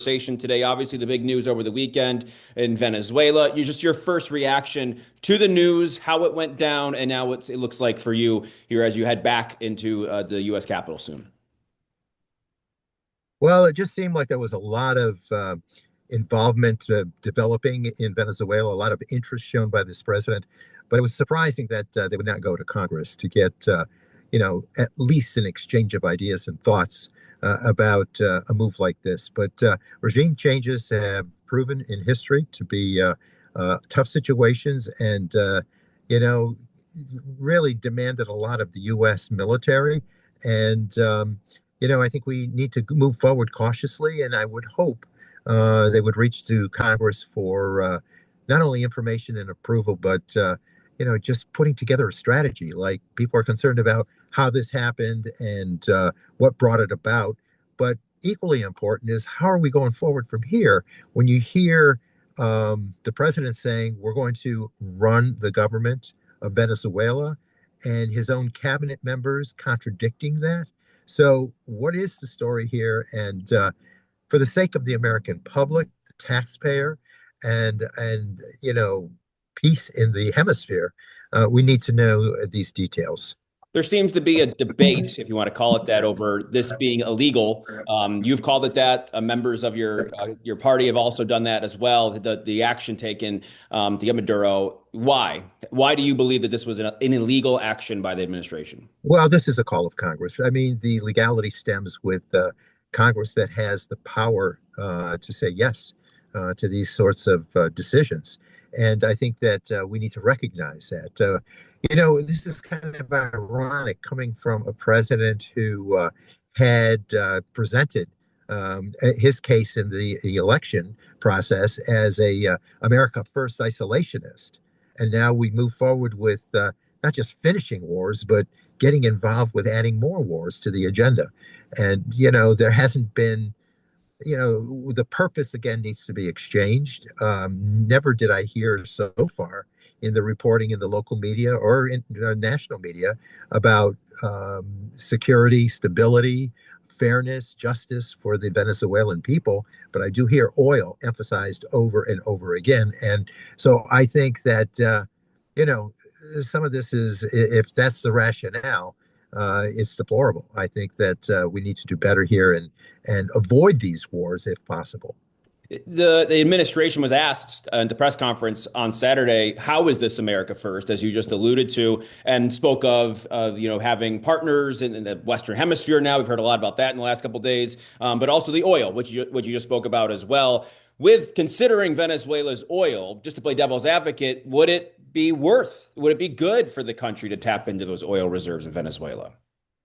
conversation today. Obviously, the big news over the weekend in Venezuela. You just your first reaction to the news, how it went down, and now what it looks like for you here as you head back into the U.S. Capitol soon. Well, it just seemed like there was a lot of involvement developing in Venezuela, a lot of interest shown by this president. But it was surprising that they would not go to Congress to get, at least an exchange of ideas and thoughts about a move like this. But regime changes have proven in history to be tough situations and, you know, really demanded a lot of the U.S. military. And, I think we need to move forward cautiously, and I would hope they would reach to Congress for not only information and approval, but just putting together a strategy. Like people are concerned about how this happened and what brought it about, but equally important is how are we going forward from here? When you hear the president saying we're going to run the government of Venezuela, and his own cabinet members contradicting that. So, what is the story here? And for the sake of the American public, the taxpayer, and peace in the hemisphere, we need to know these details. There seems to be a debate, if you want to call it that, over this being illegal. You've called it that. Members of your party have also done that as well. The action taken to Maduro. Why? Why do you believe that this was an illegal action by the administration? Well, this is a call of Congress. I mean, the legality stems with Congress that has the power to say yes to these sorts of decisions. And I think that we need to recognize that. This is kind of ironic coming from a president who had presented his case in the election process as a America First isolationist. And now we move forward with not just finishing wars, but getting involved with adding more wars to the agenda. And, there hasn't been the purpose again needs to be exchanged. Never did I hear so far in the reporting in the local media or in national media about security, stability, fairness, justice for the Venezuelan people. But I do hear oil emphasized over and over again. And so I think that, some of this is, if that's the rationale, it's deplorable. I think that we need to do better here and avoid these wars if possible. The administration was asked at the press conference on Saturday, how is this America First, as you just alluded to, and spoke of having partners in the Western Hemisphere now. We've heard a lot about that in the last couple of days, but also the oil, which you just spoke about as well. With considering Venezuela's oil, just to play devil's advocate, would it be good for the country to tap into those oil reserves in Venezuela?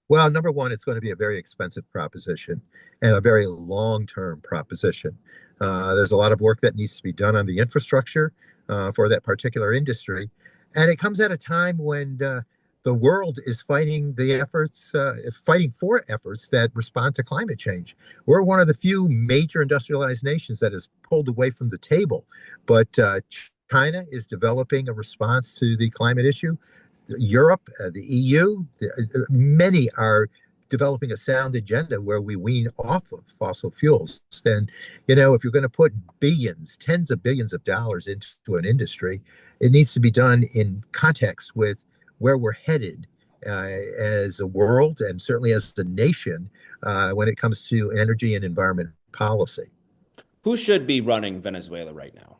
Well, number one, it's going to be a very expensive proposition and a very long-term proposition. There's a lot of work that needs to be done on the infrastructure for that particular industry. And it comes at a time when the world is fighting for efforts that respond to climate change. We're one of the few major industrialized nations that has pulled away from the table. But China is developing a response to the climate issue. Europe, the EU, many are developing a sound agenda where we wean off of fossil fuels. And, if you're going to put billions, tens of billions of dollars into an industry, it needs to be done in context with where we're headed as a world and certainly as a nation when it comes to energy and environment policy. Who should be running Venezuela right now?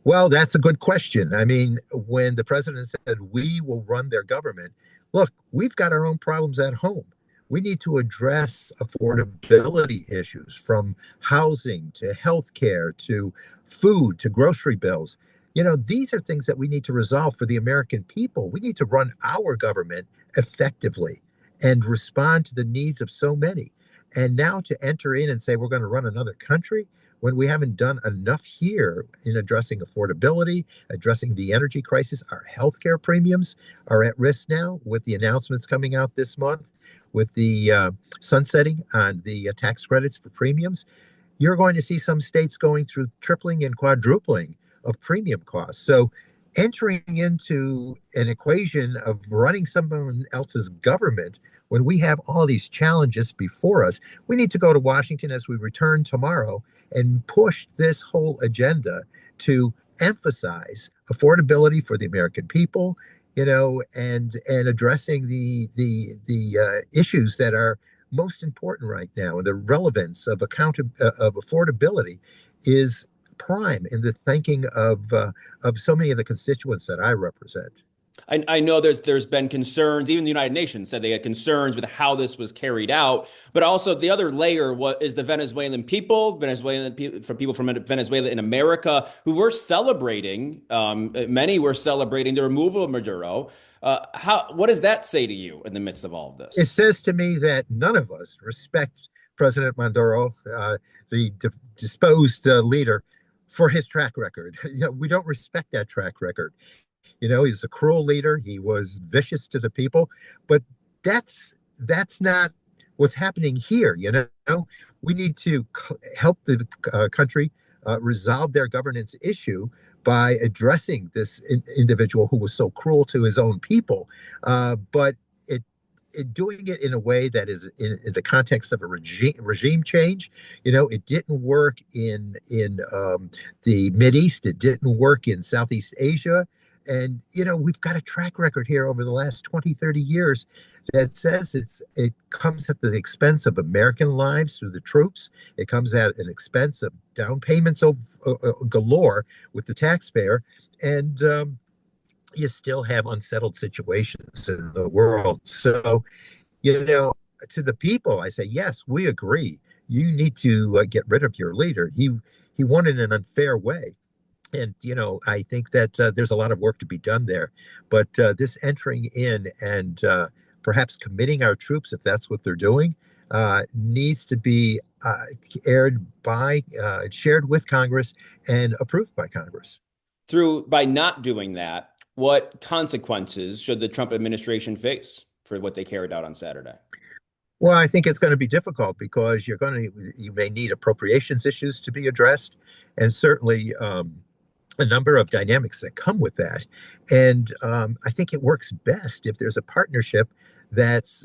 Well, that's a good question. I mean, when the president said we will run their government, look, we've got our own problems at home. We need to address affordability issues from housing to healthcare to food to grocery bills. These are things that we need to resolve for the American people. We need to run our government effectively and respond to the needs of so many. And now to enter in and say we're going to run another country when we haven't done enough here in addressing affordability, addressing the energy crisis. Our healthcare premiums are at risk now with the announcements coming out this month, with the sunsetting on the tax credits for premiums. You're going to see some states going through tripling and quadrupling of premium costs. So entering into an equation of running someone else's government when we have all these challenges before us, we need to go to Washington as we return tomorrow and push this whole agenda to emphasize affordability for the American people, and addressing the issues that are most important right now. And the relevance of of affordability is prime in the thinking of so many of the constituents that I represent. I know there's been concerns. Even the United Nations said they had concerns with how this was carried out. But also the other layer is the Venezuelan people, people from Venezuela in America who were celebrating. Many were celebrating the removal of Maduro. What does that say to you in the midst of all of It this? says to me that none of us respect President Maduro, the disposed leader, for his track record. We don't respect that track record. He's a cruel leader. He was vicious to the people, but that's not what's happening here. We need to help the country resolve their governance issue by addressing this individual who was so cruel to his own people. But doing it in a way that is in the context of a regime change. It didn't work in the Mideast. It didn't work in Southeast Asia. And, we've got a track record here over the last 20, 30 years that says it comes at the expense of American lives through the troops. It comes at an expense of down payments of galore with the taxpayer. And you still have unsettled situations in the world. So, to the people, I say, yes, we agree. You need to get rid of your leader. He won in an unfair way. And, I think that there's a lot of work to be done there. But this entering in and perhaps committing our troops, if that's what they're doing, needs to be shared with Congress and approved by Congress. By not doing that, what consequences should the Trump administration face for what they carried out on Saturday? Well, I think it's going to be difficult because you may need appropriations issues to be addressed, and certainly a number of dynamics that come with that. And I think it works best if there's a partnership that's,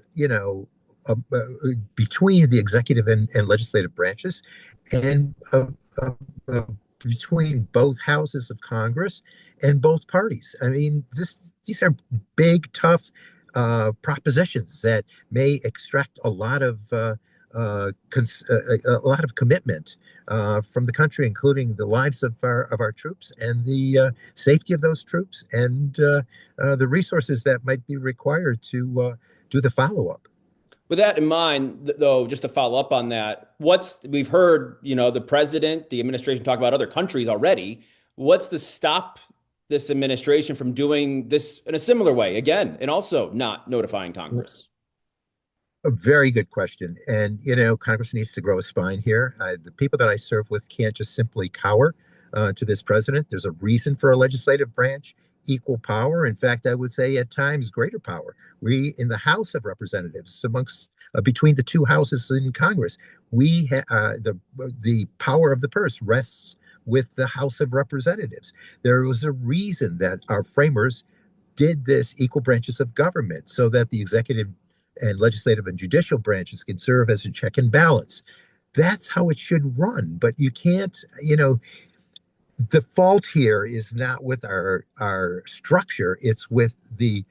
between the executive and legislative branches, and between both houses of Congress and both parties. I mean, these are big, tough propositions that may extract a lot of commitment from the country, including the lives of our troops and the safety of those troops, and the resources that might be required to do the follow-up. With that in mind, though, just to follow up on that, we've heard, the president, the administration talk about other countries already. What's to stop this administration from doing this in a similar way again, and also not notifying Congress? A very good question. And, Congress needs to grow a spine here. The people that I serve with can't just simply cower to this president. There's a reason for a legislative branch, equal power. In fact, I would say at times greater power. We, in the House of Representatives, between the two houses in Congress, the power of the purse rests with the House of Representatives. There was a reason that our framers did this equal branches of government so that the executive and legislative and judicial branches can serve as a check and balance. That's how it should run. But you can't, the fault here is not with our structure. It's with the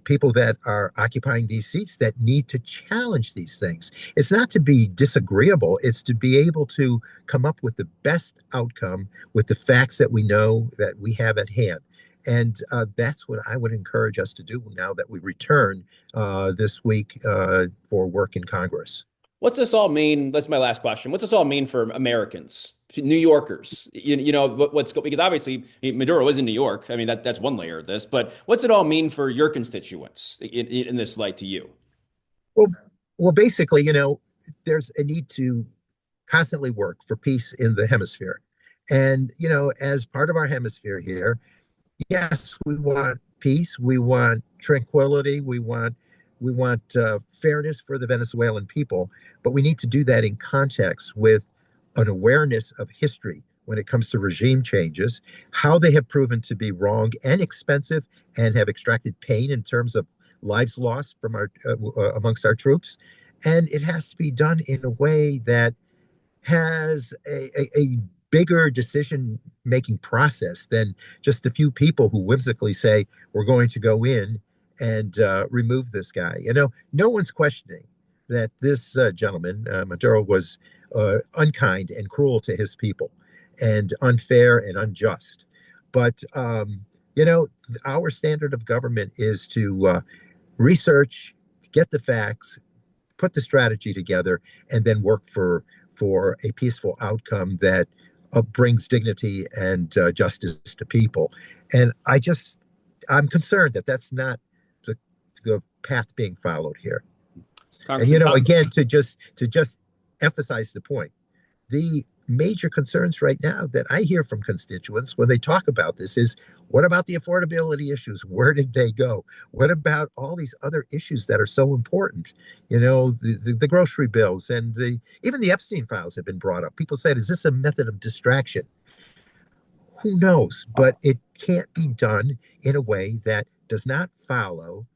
people that are occupying these seats that need to challenge these things. It's not to be disagreeable. It's to be able to come up with the best outcome with the facts that we know that we have at hand. And that's what I would encourage us to do now that we return this week for work in Congress. What's this all mean? That's my last question. What's this all mean for Americans, New Yorkers? Because obviously Maduro is in New York. I mean, that's one layer of this. But what's it all mean for your constituents in this light to you? Well, basically, there's a need to constantly work for peace in the hemisphere. And, as part of our hemisphere here, yes, we want peace. We want tranquility. We want fairness for the Venezuelan people, but we need to do that in context with an awareness of history when it comes to regime changes, how they have proven to be wrong and expensive and have extracted pain in terms of lives lost from our amongst our troops, and it has to be done in a way that has a bigger decision-making process than just a few people who whimsically say, we're going to go in and remove this guy. No one's questioning that this gentleman, Maduro, was unkind and cruel to his people and unfair and unjust. But, our standard of government is to research, get the facts, put the strategy together, and then work for a peaceful outcome that brings dignity and justice to people. And I'm concerned that that's not the path being followed here. And again, to just emphasize the point, the major concerns right now that I hear from constituents when they talk about this is, what about the affordability issues? Where did they go? What about all these other issues that are so important? The grocery bills and even the Epstein files have been brought up. People said, is this a method of distraction? Who knows? But it can't be done in a way that does not follow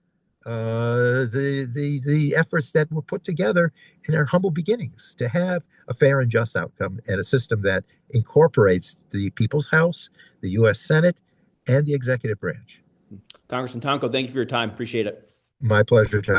the efforts that were put together in our humble beginnings to have a fair and just outcome and a system that incorporates the People's House, the U.S. Senate, and the executive branch. Congressman Tonko, thank you for your time. Appreciate it. My pleasure, John.